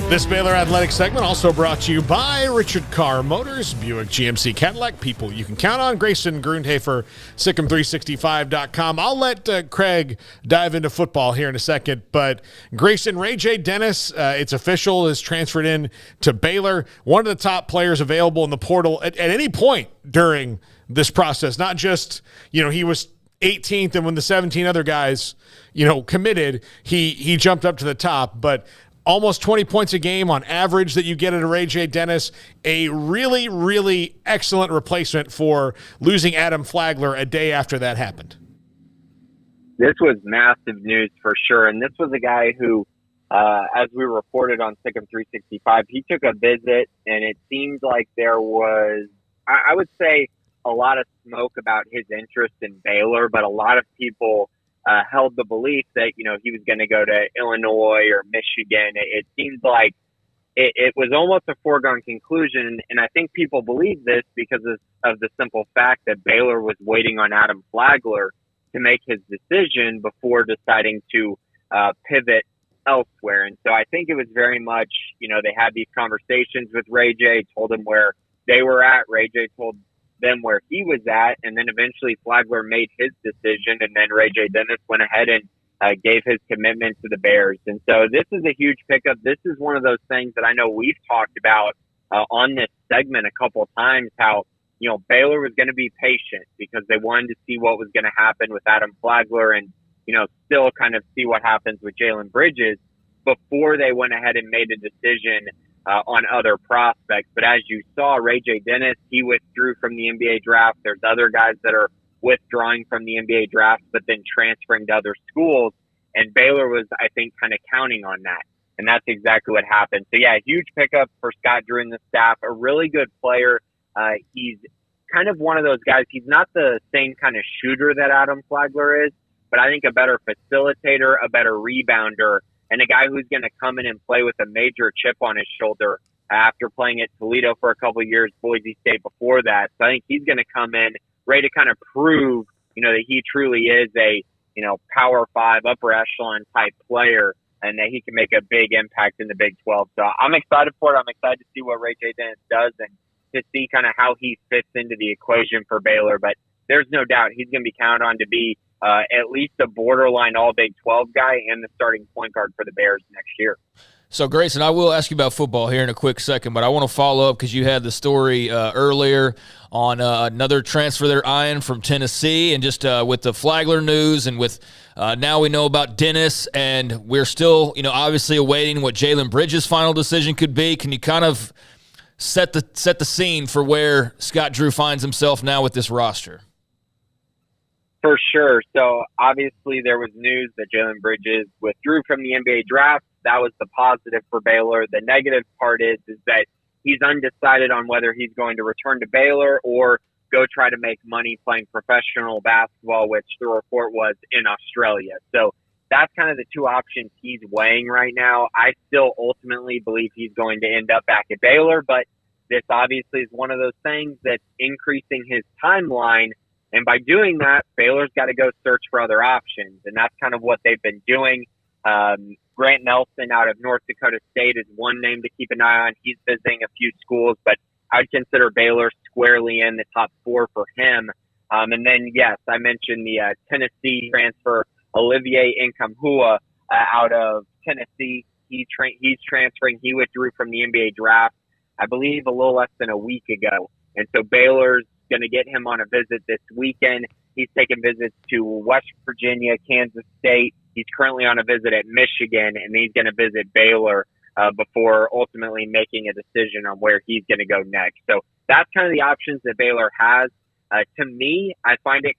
This Baylor Athletic segment also brought to you by Richard Carr Motors, Buick GMC Cadillac, people you can count on. Grayson Grundhoefer, Sic'Em365.com. I'll let Craig dive into football here in a second, but Grayson, RayJ Dennis, it's official, is transferred in to Baylor. One of the top players available in the portal at any point during this process, not just, he was 18th and when the 17 other guys, committed, he jumped up to the top, but almost 20 points a game on average that you get at a RayJ Dennis, a really, really excellent replacement for losing Adam Flagler a day after that happened. This was massive news for sure, and this was a guy who, as we reported on Sic'Em 365, he took a visit, and it seemed like there was, I would say, a lot of smoke about his interest in Baylor, but a lot of people held the belief that, he was going to go to Illinois or Michigan. It seemed like it was almost a foregone conclusion. And I think people believe this because of the simple fact that Baylor was waiting on Adam Flagler to make his decision before deciding to pivot elsewhere. And so I think it was very much, they had these conversations with RayJ, told him where they were at. RayJ told them where he was at, and then eventually Flagler made his decision, and then RayJ Dennis went ahead and gave his commitment to the Bears. And so this is a huge pickup. This is one of those things that I know we've talked about on this segment a couple of times, how, Baylor was going to be patient because they wanted to see what was going to happen with Adam Flagler and, still kind of see what happens with Jalen Bridges before they went ahead and made a decision on other prospects. But as you saw, RayJ Dennis, he withdrew from the NBA draft. There's other guys that are withdrawing from the NBA draft, but then transferring to other schools. And Baylor was, I think, kind of counting on that. And that's exactly what happened. So, yeah, huge pickup for Scott Drew and the staff. A really good player. He's kind of one of those guys. He's not the same kind of shooter that Adam Flagler is, but I think a better facilitator, a better rebounder, and a guy who's going to come in and play with a major chip on his shoulder after playing at Toledo for a couple of years, Boise State before that. So I think he's going to come in ready to kind of prove, that he truly is a, Power 5, upper echelon type player, and that he can make a big impact in the Big 12. So I'm excited for it. I'm excited to see what RayJ Dennis does and to see kind of how he fits into the equation for Baylor. But there's no doubt he's going to be counted on to be at least a borderline all Big 12 guy and the starting point guard for the Bears next year. So, Grayson, I will ask you about football here in a quick second, but I want to follow up because you had the story earlier on another transfer they're eyeing from Tennessee, and just with the Flagler news, and with now we know about Dennis, and we're still, obviously awaiting what Jalen Bridges' final decision could be. Can you kind of set the scene for where Scott Drew finds himself now with this roster? For sure. So obviously there was news that Jalen Bridges withdrew from the NBA draft. That was the positive for Baylor. The negative part is that he's undecided on whether he's going to return to Baylor or go try to make money playing professional basketball, which the report was in Australia. So that's kind of the two options he's weighing right now. I still ultimately believe he's going to end up back at Baylor, but this obviously is one of those things that's increasing his timeline. And by doing that, Baylor's got to go search for other options. And that's kind of what they've been doing. Grant Nelson out of North Dakota State is one name to keep an eye on. He's visiting a few schools, but I'd consider Baylor squarely in the top 4 for him. And then, yes, I mentioned the Tennessee transfer, Olivier Nkamhoua out of Tennessee. He's transferring. He withdrew from the NBA draft, I believe, a little less than a week ago. And so Baylor's going to get him on a visit this weekend. He's taking visits to West Virginia, Kansas State. He's currently on a visit at Michigan, and he's going to visit Baylor before ultimately making a decision on where he's going to go next. So that's kind of the options that Baylor has. To me, I find it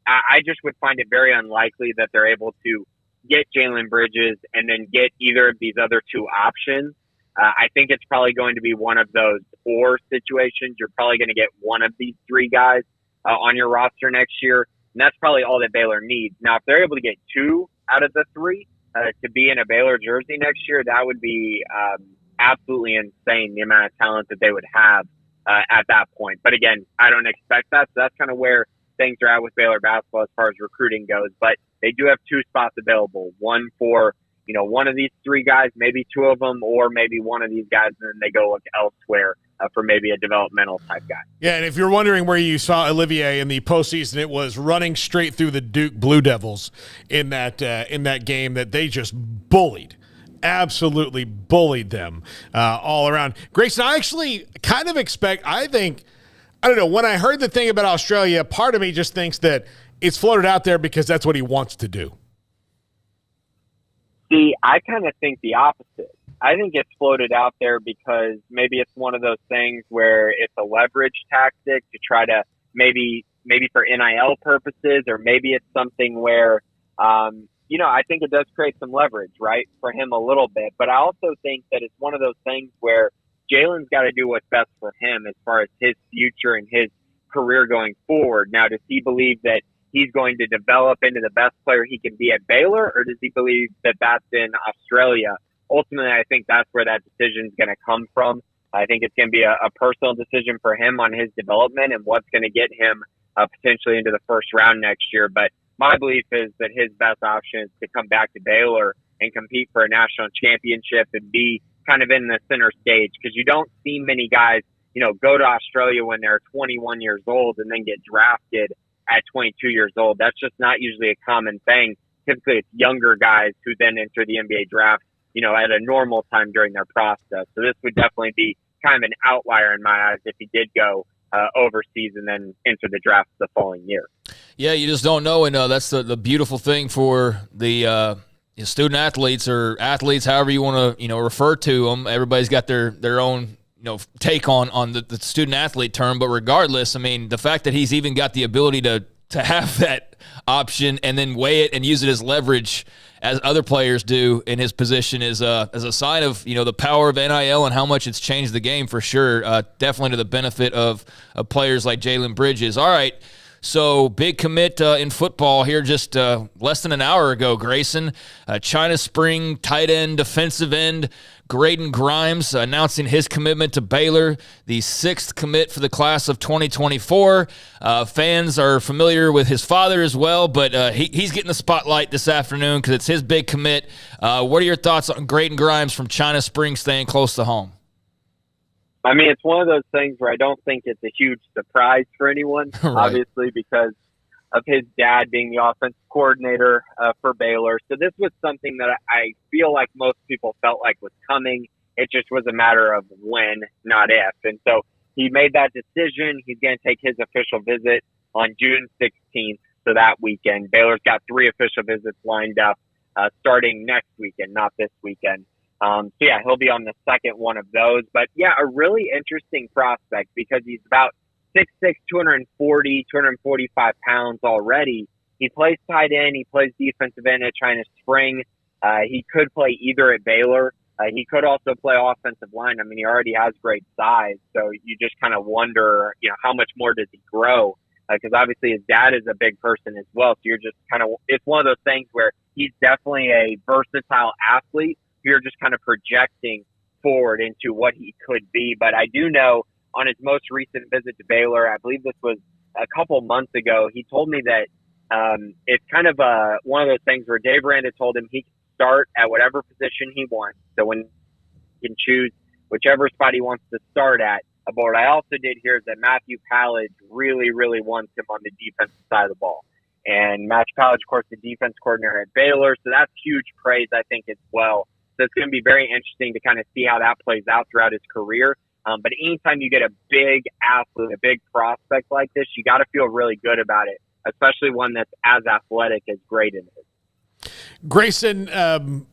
I just would find it very unlikely that they're able to get Jalen Bridges and then get either of these other two options. I think it's probably going to be one of those or situations. You're probably going to get one of these three guys on your roster next year, and that's probably all that Baylor needs. Now, if they're able to get 2 out of the 3 to be in a Baylor jersey next year, that would be absolutely insane, the amount of talent that they would have at that point. But again, I don't expect that, so that's kind of where things are at with Baylor basketball as far as recruiting goes. But they do have 2 spots available, one for one of these three guys, maybe two of them, or maybe one of these guys, and then they go look elsewhere for maybe a developmental type guy. Yeah, and if you're wondering where you saw Olivier in the postseason, it was running straight through the Duke Blue Devils in that game that they just bullied. Absolutely bullied them all around. Grayson, I actually kind of I don't know, when I heard the thing about Australia, part of me just thinks that it's floated out there because that's what he wants to do. See, I kind of think the opposite. I think it's floated out there because maybe it's one of those things where it's a leverage tactic to try to maybe for NIL purposes, or maybe it's something where, I think it does create some leverage, right, for him a little bit. But I also think that it's one of those things where Jalen's got to do what's best for him as far as his future and his career going forward. Now, does he believe that he's going to develop into the best player he can be at Baylor, or does he believe that that's in Australia? Ultimately, I think that's where that decision is going to come from. I think it's going to be a personal decision for him on his development and what's going to get him potentially into the first round next year. But my belief is that his best option is to come back to Baylor and compete for a national championship and be kind of in the center stage, because you don't see many guys, go to Australia when they're 21 years old and then get drafted at 22 years old. That's just not usually a common thing. Typically, it's younger guys who then enter the NBA draft, at a normal time during their process. So this would definitely be kind of an outlier in my eyes if he did go overseas and then enter the draft the following year. Yeah, you just don't know, and that's the beautiful thing for the student athletes or athletes, however you want to refer to them. Everybody's got their own take on the student athlete term, but regardless, I mean, the fact that he's even got the ability to have that option and then weigh it and use it as leverage as other players do in his position is as a sign of the power of NIL and how much it's changed the game for sure. Definitely to the benefit of players like Jalen Bridges. All right. So big commit in football here just less than an hour ago, Grayson. China Spring tight end, defensive end, Grayson Grimes announcing his commitment to Baylor, the 6th commit for the class of 2024. Fans are familiar with his father as well, but he's getting the spotlight this afternoon because it's his big commit. What are your thoughts on Grayson Grimes from China Spring staying close to home? I mean, it's one of those things where I don't think it's a huge surprise for anyone, Right. Obviously, because of his dad being the offensive coordinator for Baylor. So this was something that I feel like most people felt like was coming. It just was a matter of when, not if. And so he made that decision. He's going to take his official visit on June 16th, so that weekend. Baylor's got 3 official visits lined up starting next weekend, not this weekend. So, yeah, he'll be on the second one of those. But, yeah, a really interesting prospect because he's about 6'6", 240, 245 pounds already. He plays tight end. He plays defensive end at China Spring. He could play either at Baylor. He could also play offensive line. I mean, he already has great size. So you just kind of wonder, how much more does he grow? Because obviously his dad is a big person as well. So you're just kind of – it's one of those things where he's definitely a versatile athlete. You're just kind of projecting forward into what he could be. But I do know on his most recent visit to Baylor, I believe this was a couple months ago, he told me that it's kind of one of those things where Dave Aranda told him he can start at whatever position he wants. So when he can choose whichever spot he wants to start at. But what I also did hear is that Matthew Pallage really, really wants him on the defensive side of the ball. And Matthew Pallage, of course, the defense coordinator at Baylor. So that's huge praise, I think, as well. So it's going to be very interesting to kind of see how that plays out throughout his career. But anytime you get a big athlete, a big prospect like this, you got to feel really good about it, especially one that's as athletic as Grayson is. Grayson, what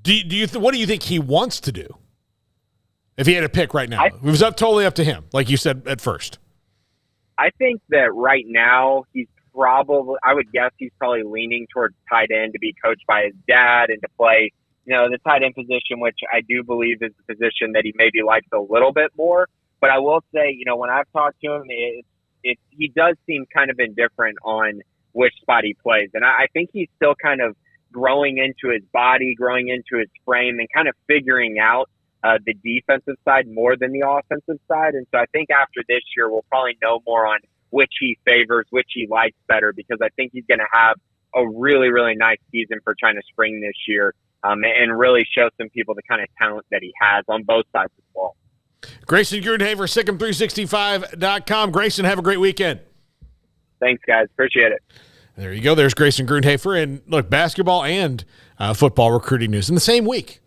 do you think he wants to do? If he had to pick right now, it was totally up to him, like you said at first. I think that right now I would guess he's probably leaning towards tight end to be coached by his dad and to play, the tight end position, which I do believe is the position that he maybe likes a little bit more. But I will say, when I've talked to him, he does seem kind of indifferent on which spot he plays. And I think he's still kind of growing into his body, growing into his frame, and kind of figuring out the defensive side more than the offensive side. And so I think after this year, we'll probably know more on which he favors, which he likes better, because I think he's going to have a really, really nice season for China Spring this year, and really show some people the kind of talent that he has on both sides of the ball. Grayson Grundhoefer, Sic'Em365.com. Grayson, have a great weekend. Thanks, guys. Appreciate it. There you go. There's Grayson Grundhoefer. And look, basketball and football recruiting news in the same week.